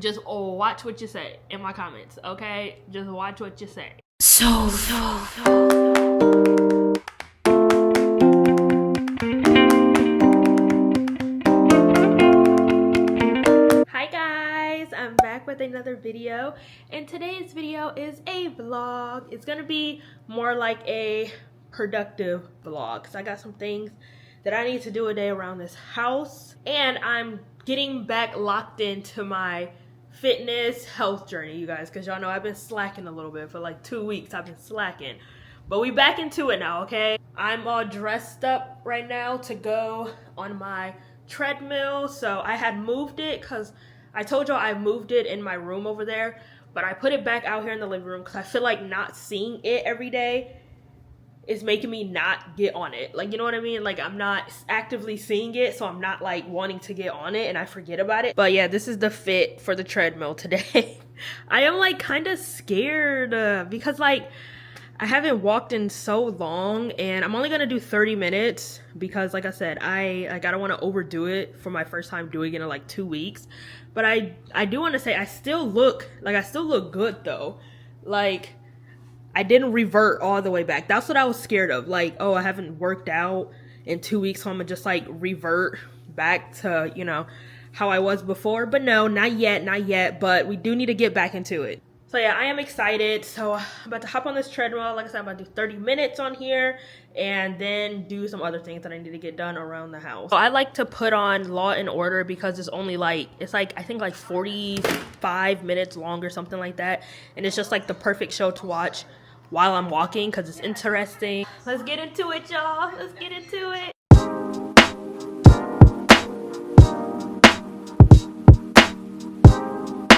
Just watch what you say in my comments, okay? Just watch what you say. Hi guys, I'm back with another video, and today's video is a vlog. It's gonna be more like a productive vlog because I got some things that I need to do a day around this house, and I'm getting back locked into my fitness health journey, you guys, because y'all know I've been slacking a little bit for like 2 weeks. I've been slacking, but we back into it now, okay? I'm all dressed up right now to go on my treadmill. So I had moved it because I told y'all I moved it in my room over there, but I put it back out here in the living room because I feel like not seeing it every day is making me not get on it. Like, you know what I mean? Like, I'm not actively seeing it, so I'm not like wanting to get on it and I forget about it. But yeah, this is the fit for the treadmill today. I am like kind of scared because like I haven't walked in so long, and I'm only gonna do 30 minutes because like I said, I don't want to overdo it for my first time doing it in like 2 weeks. But I do want to say I still look good though. Like, I didn't revert all the way back. That's what I was scared of. Like, oh, I haven't worked out in 2 weeks, so I'm gonna just like revert back to, you know, how I was before. But no, not yet. But we do need to get back into it. So yeah, I am excited. So I'm about to hop on this treadmill. Like I said, I'm about to do 30 minutes on here and then do some other things that I need to get done around the house. So I like to put on Law and Order because it's only like, I think like 45 minutes long or something like that. And it's just like the perfect show to watch while I'm walking because it's interesting. Let's get into it, y'all. Let's get into it.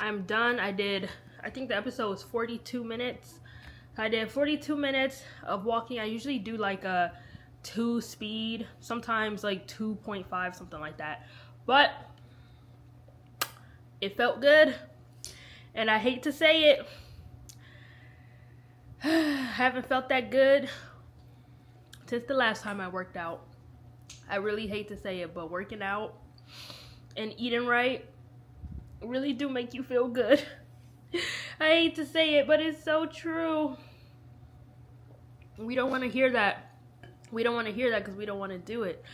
I'm done. I think the episode was 42 minutes. I did 42 minutes of walking. I usually do like a 2 speed, sometimes like 2.5, something like that. But it felt good. And I hate to say it, I haven't felt that good since the last time I worked out. I really hate to say it, but working out and eating right really do make you feel good. I hate to say it, but it's so true. We don't want to hear that. We don't want to hear that because we don't want to do it.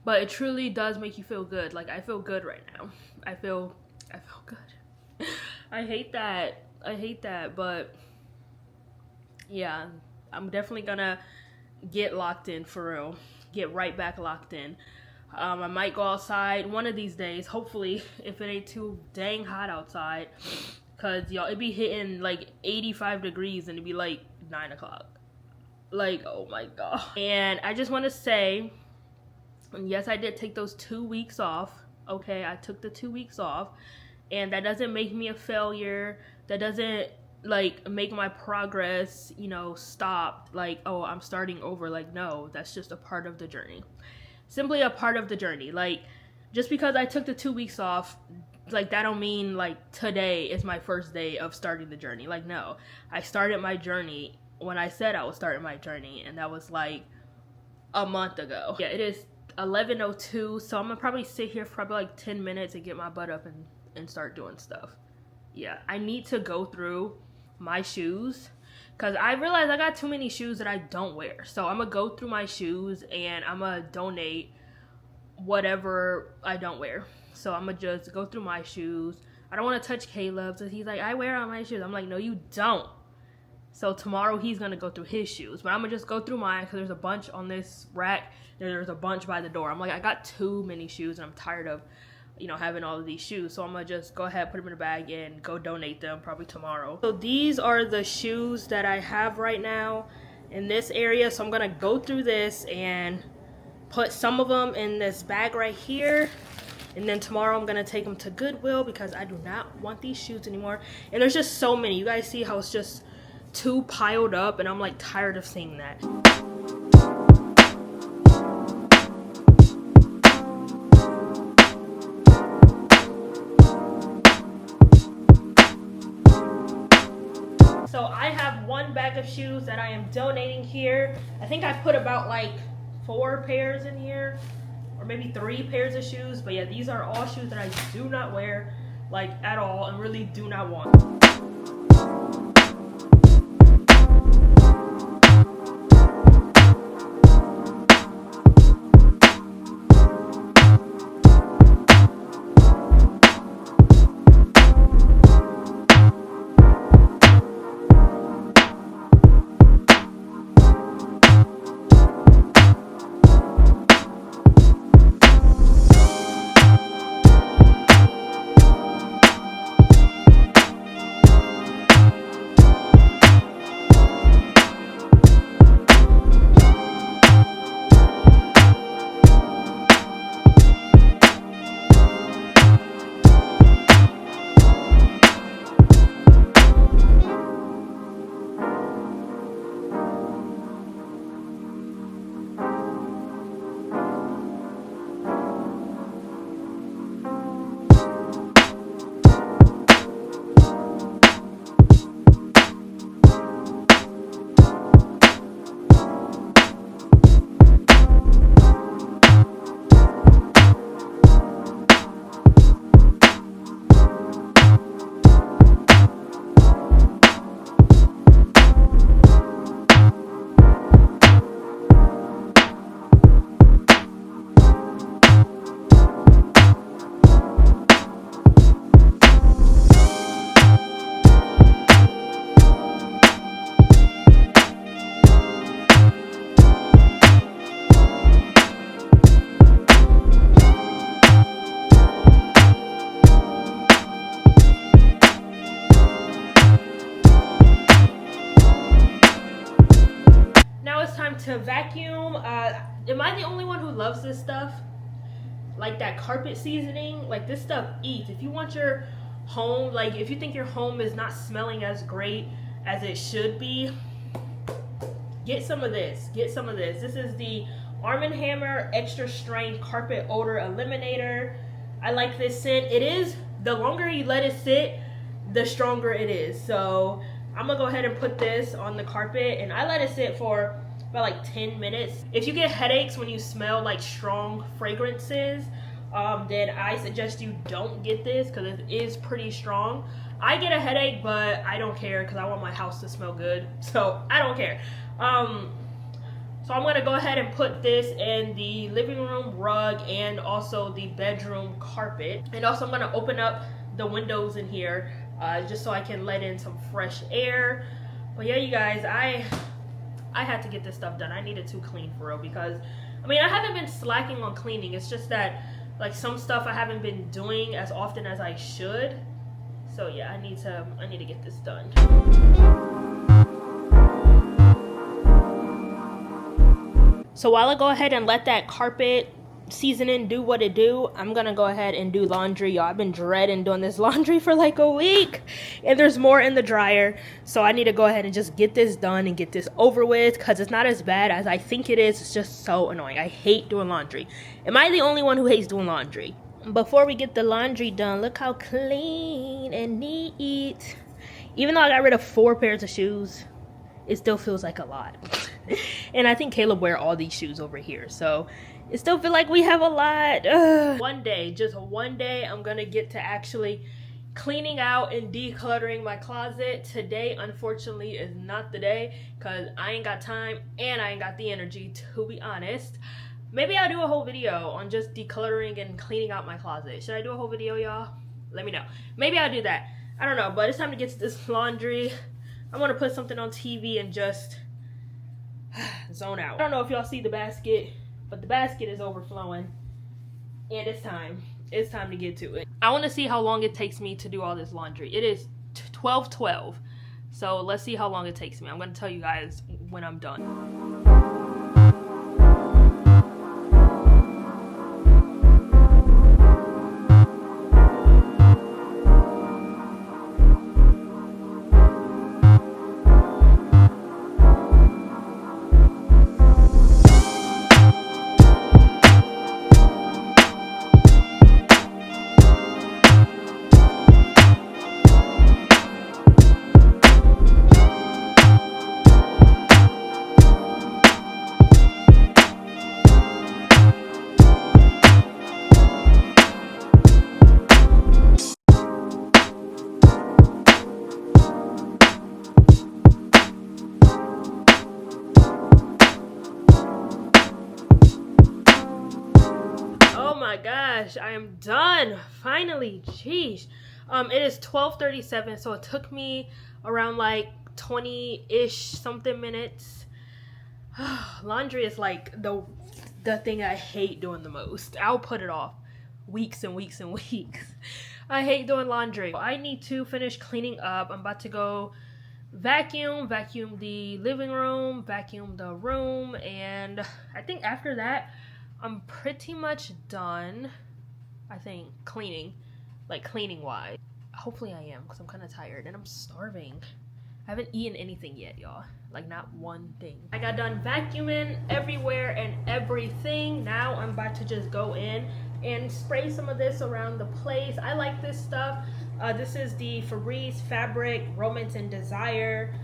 But it truly does make you feel good. Like, I feel good right now. I feel good. I hate that, but yeah, I'm definitely gonna get locked in for real. Get right back locked in. I might go outside one of these days, hopefully, if it ain't too dang hot outside. Cause y'all, it be hitting like 85 degrees and it'd be like 9 o'clock. Like, oh my god. And I just want to say, yes, I did take those 2 weeks off. Okay, I took the 2 weeks off. And that doesn't make me a failure. That doesn't like make my progress, you know, stop. Like, oh, I'm starting over. Like, no, that's just a part of the journey. Simply a part of the journey. Like, just because I took the 2 weeks off, like, that don't mean like today is my first day of starting the journey. Like, no, I started my journey when I said I was starting my journey, and that was like a month ago. Yeah, it is 11:02, so I'm gonna probably sit here for probably like 10 minutes and get my butt up and start doing stuff. Yeah, I need to go through my shoes because I realized I got too many shoes that I don't wear. So I'm gonna go through my shoes and I'm gonna donate whatever I don't wear. So I'm gonna just go through my shoes. I don't want to touch Caleb's. He's like, I wear all my shoes. I'm like, no, you don't. So tomorrow he's gonna go through his shoes, but I'm gonna just go through mine because there's a bunch on this rack. There's a bunch by the door. I'm like, I got too many shoes and I'm tired of, you know, having all of these shoes. So I'm gonna just go ahead, put them in a bag and go donate them probably tomorrow. So these are the shoes that I have right now in this area. So I'm gonna go through this and put some of them in this bag right here. And then tomorrow I'm gonna take them to Goodwill because I do not want these shoes anymore. And there's just so many. You guys see how it's just too piled up, and I'm like tired of seeing that. So I have one bag of shoes that I am donating here. I think I put about like 4 pairs in here, or maybe 3 pairs of shoes. But yeah, these are all shoes that I do not wear. like at all, and really do not want. To vacuum. Am I the only one who loves this stuff? Like that carpet seasoning, like this stuff eats. If you want your home, like if you think your home is not smelling as great as it should be, get some of this. Get some of this. This is the Arm & Hammer Extra Strength Carpet Odor Eliminator. I like this scent. It is, the longer you let it sit, the stronger it is. So I'm gonna go ahead and put this on the carpet, and I let it sit for about like 10 minutes. If you get headaches when you smell like strong fragrances, then I suggest you don't get this because it is pretty strong. I get a headache, but I don't care because I want my house to smell good, so I don't care. So I'm gonna go ahead and put this in the living room rug and also the bedroom carpet. And also I'm gonna open up the windows in here just so I can let in some fresh air. But yeah, you guys, I had to get this stuff done. I needed to clean for real because, I mean, I haven't been slacking on cleaning. It's just that, like, some stuff I haven't been doing as often as I should. So yeah, I need to get this done. So while I go ahead and let that carpet seasoning do what it do, I'm gonna go ahead and do laundry. Y'all, I've been dreading doing this laundry for like a week, and there's more in the dryer, so I need to go ahead and just get this done and get this over with because it's not as bad as I think it is. It's just so annoying. I hate doing laundry. Am I the only one who hates doing laundry? Before we get the laundry done, look how clean and neat. Even though I got rid of 4 pairs of shoes, it still feels like a lot. And I think Caleb wear all these shoes over here, so it still feel like we have a lot. One day, just one day, I'm gonna get to actually cleaning out and decluttering my closet. Today, unfortunately, is not the day because I ain't got time and I ain't got the energy, to be honest. Maybe I'll do a whole video on just decluttering and cleaning out my closet. Should I do a whole video, y'all? Let me know. Maybe I'll do that. I don't know, but it's time to get to this laundry. I'm gonna put something on TV and just zone out. I don't know if y'all see the basket, but the basket is overflowing, and it's time to get to it. I want to see how long it takes me to do all this laundry. It is 12:12, so let's see how long it takes me. I'm going to tell you guys when I'm done. gosh, I am done finally. Jeez. It is 12:37, so it took me around like 20-ish something minutes. Laundry is like the thing I hate doing the most. I'll put it off weeks and weeks and weeks. I hate doing laundry. I need to finish cleaning up. I'm about to go vacuum the living room, vacuum the room, and I think after that I'm pretty much done. I think cleaning wise. Hopefully I am, because I'm kind of tired and I'm starving. I haven't eaten anything yet, y'all. Like, not one thing. I got done vacuuming everywhere and everything. Now I'm about to just go in and spray some of this around the place. I like this stuff. This is the Febreze Fabric Romance and Desire.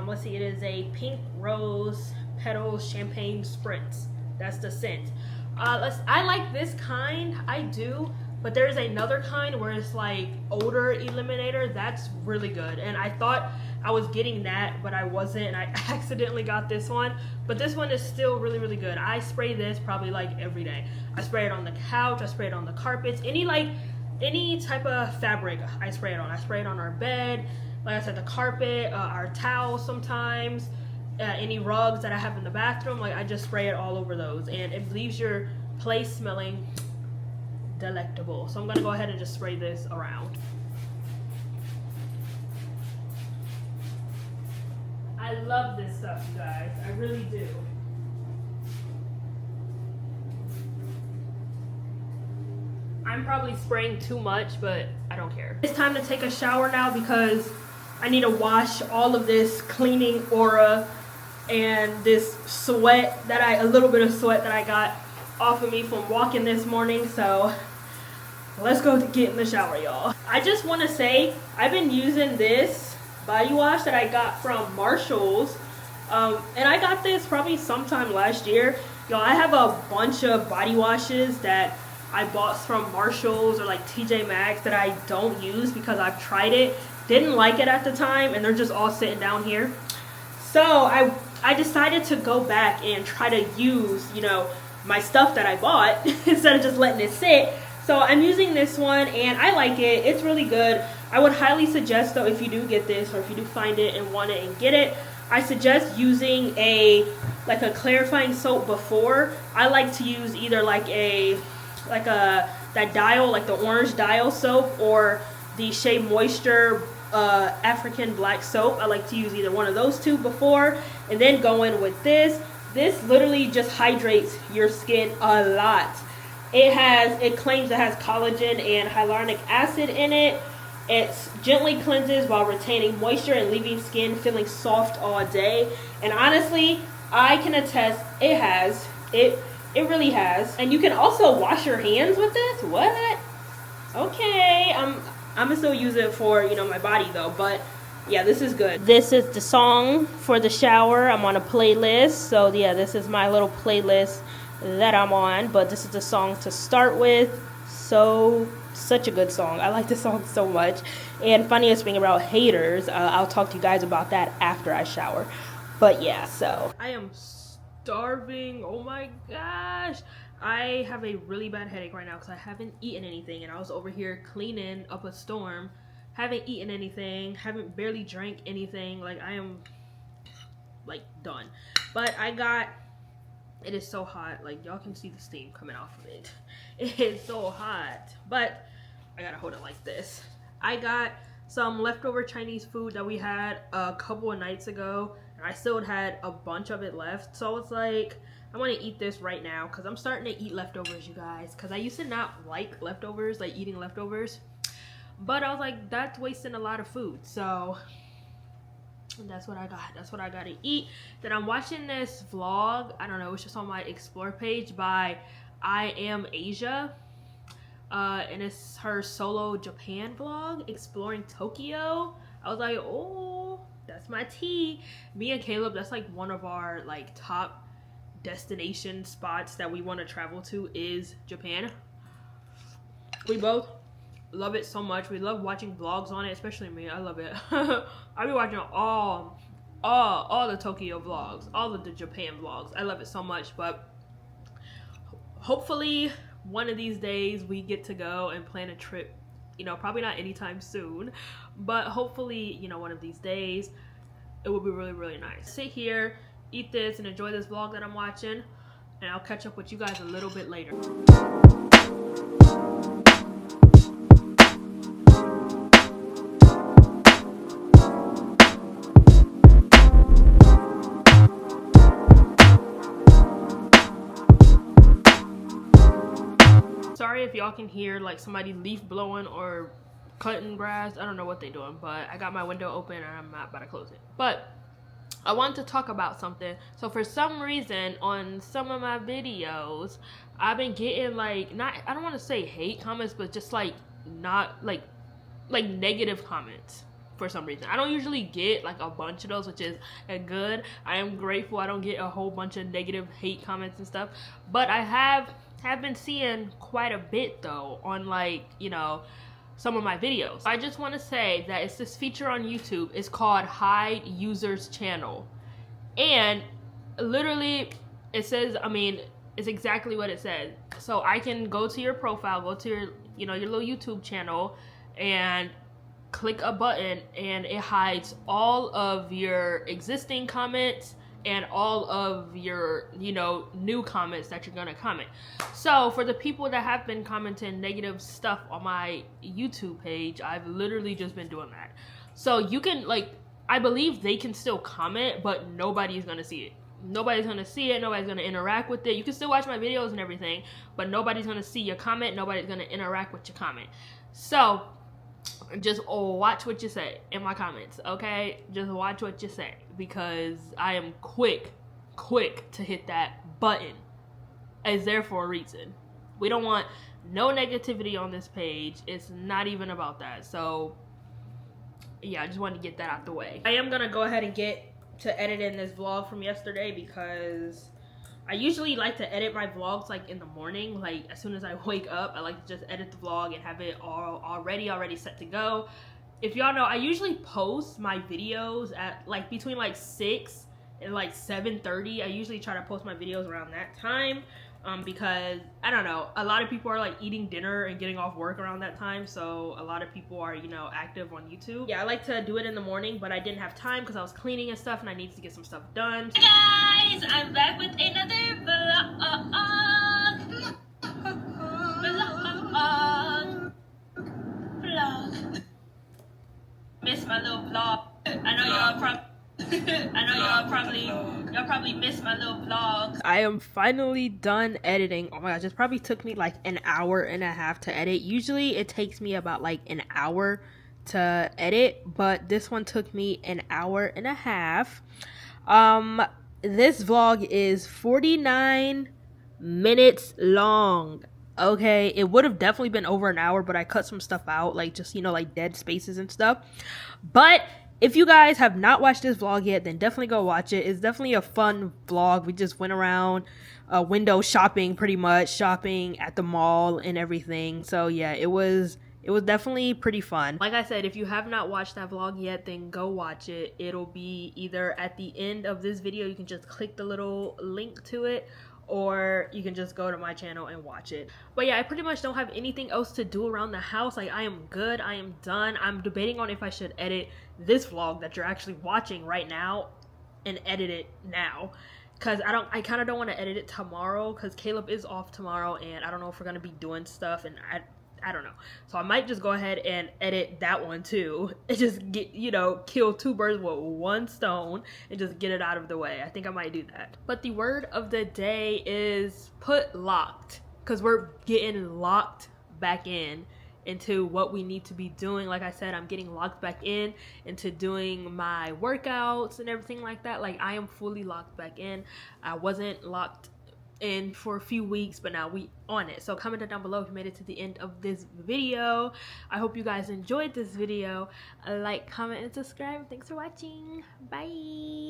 Let's see, it is a pink rose petals champagne spritz. That's the scent. I like this kind, I do. But there's another kind where it's like odor eliminator. That's really good. And I thought I was getting that, but I wasn't. And I accidentally got this one. But this one is still really, really good. I spray this probably like every day. I spray it on the couch. I spray it on the carpets. Any type of fabric I spray it on. I spray it on our bed. Like I said, the carpet, our towels sometimes. Any rugs that I have in the bathroom. Like, I just spray it all over those. And it leaves your place smelling delectable. So I'm gonna go ahead and just spray this around. I love this stuff, you guys. I really do. I'm probably spraying too much, but I don't care. It's time to take a shower now because I need to wash all of this cleaning aura and this sweat a little bit of sweat that I got off of me from walking this morning. So let's go get in the shower, y'all. I just want to say I've been using this body wash that I got from Marshall's, and I got this probably sometime last year. Y'all, I have a bunch of body washes that I bought from Marshall's or like TJ Maxx that I don't use because I've tried it, didn't like it at the time, and they're just all sitting down here. So I decided to go back and try to use, my stuff that I bought instead of just letting it sit. So I'm using this one and I like it. It's really good. I would highly suggest, though, if you do get this or if you do find it and want it and get it, I suggest using a clarifying soap before. I like to use either that Dial, like the orange Dial soap, or the Shea Moisture African black soap. I like to use either one of those two before and then go in with this. This literally just hydrates your skin a lot. It claims it has collagen and hyaluronic acid in it. It gently cleanses while retaining moisture and leaving skin feeling soft all day. And honestly, I can attest it has. It really has. And you can also wash your hands with this. What? Okay, I'm gonna still use it for, my body though, but yeah, this is good. This is the song for the shower. I'm on a playlist. So yeah, this is my little playlist that I'm on, but this is the song to start with. Such a good song. I like this song so much. And funniest thing about haters, I'll talk to you guys about that after I shower. But yeah, so I am starving. Oh my gosh, I have a really bad headache right now because I haven't eaten anything, and I was over here cleaning up a storm. Haven't eaten anything, haven't barely drank anything. Like, I am like done. But it is so hot. Like, y'all can see the steam coming off of it. It is so hot. But I gotta hold it like this. I got some leftover Chinese food that we had a couple of nights ago, and I still had a bunch of it left. So it's like, I want to eat this right now because I'm starting to eat leftovers, you guys. Because I used to not like leftovers, like eating leftovers. But I was like, that's wasting a lot of food. So that's what I got. That's what I got to eat. Then I'm watching this vlog. I don't know. It's just on my Explore page by I Am Asia. And it's her solo Japan vlog, exploring Tokyo. I was like, oh, that's my tea. Me and Caleb, that's like one of our like top destination spots that we want to travel to is Japan. We both love it so much. We love watching vlogs on it, especially me. I love it. I be watching all the Tokyo vlogs, all of the Japan vlogs. I love it so much. But hopefully one of these days we get to go and plan a trip. You know, probably not anytime soon, but hopefully, you know, one of these days it will be really, really nice. Sit here, eat this, and enjoy this vlog that I'm watching, and I'll catch up with you guys a little bit later. Sorry if y'all can hear like somebody leaf blowing or cutting grass. I don't know what they're doing, but I got my window open and I'm not about to close it. But I want to talk about something. So for some reason on some of my videos, I've been getting like, I don't want to say hate comments, but just like not like negative comments for some reason. I don't usually get like a bunch of those, which is good. I am grateful I don't get a whole bunch of negative hate comments and stuff, but I have been seeing quite a bit though on like, you know, some of my videos. I just want to say that it's this feature on YouTube. It's called Hide Users Channel, and literally it says, I mean, it's exactly what it says. So I can go to your profile, go to your, you know, your little YouTube channel, and click a button, and it hides all of your existing comments and all of your, you know, new comments that you're gonna comment. So for the people that have been commenting negative stuff on my YouTube page, I've literally just been doing that. So you can, like, I believe they can still comment, but nobody's gonna see it. Nobody's gonna see it, nobody's gonna interact with it. You can still watch my videos and everything, but nobody's gonna see your comment, nobody's gonna interact with your comment. So just watch what you say in my comments, okay? Just watch what you say, because I am quick to hit that button. It's there for a reason. We don't want no negativity on this page. It's not even about that. So yeah, I just wanted to get that out the way. I am gonna go ahead and get to editing this vlog from yesterday, because I usually like to edit my vlogs like in the morning, like as soon as I wake up. I like to just edit the vlog and have it all already set to go. If y'all know, I usually post my videos at like between like 6 and like 7:30. I usually try to post my videos around that time, because I don't know, a lot of people are like eating dinner and getting off work around that time, so a lot of people are, you know, active on YouTube. Yeah, I like to do it in the morning, but I didn't have time because I was cleaning and stuff and I needed to get some stuff done. Hey guys, I'm back with another vlog. Miss my little vlog. I know y'all probably missed my little vlogs. I am finally done editing. Oh my gosh, this probably took me like an hour and a half to edit. Usually it takes me about like an hour to edit, but this one took me an hour and a half. This vlog is 49 minutes long. Okay, it would have definitely been over an hour, but I cut some stuff out, like just, you know, like dead spaces and stuff. But if you guys have not watched this vlog yet, then definitely go watch it. It's definitely a fun vlog. We just went around window shopping, pretty much shopping at the mall and everything. So yeah, it was definitely pretty fun. Like I said, if you have not watched that vlog yet, then go watch it. It'll be either at the end of this video. You can just click the little link to it, or you can just go to my channel and watch it. But yeah, I pretty much don't have anything else to do around the house. Like, I am good, I am done. I'm debating on if I should edit this vlog that you're actually watching right now and edit it now, because I kind of don't want to edit it tomorrow, because Caleb is off tomorrow and I don't know if we're gonna be doing stuff, and I don't know. So I might just go ahead and edit that one too, and just get, you know, kill two birds with one stone and just get it out of the way. I think I might do that. But the word of the day is put locked, because we're getting locked back into what we need to be doing. Like I said, I'm getting locked back into doing my workouts and everything like that. Like, I am fully locked back in. I wasn't locked in for a few weeks, but now we on it. So comment down below if you made it to the end of this video. I hope you guys enjoyed this video. Like, comment, and subscribe. Thanks for watching. Bye.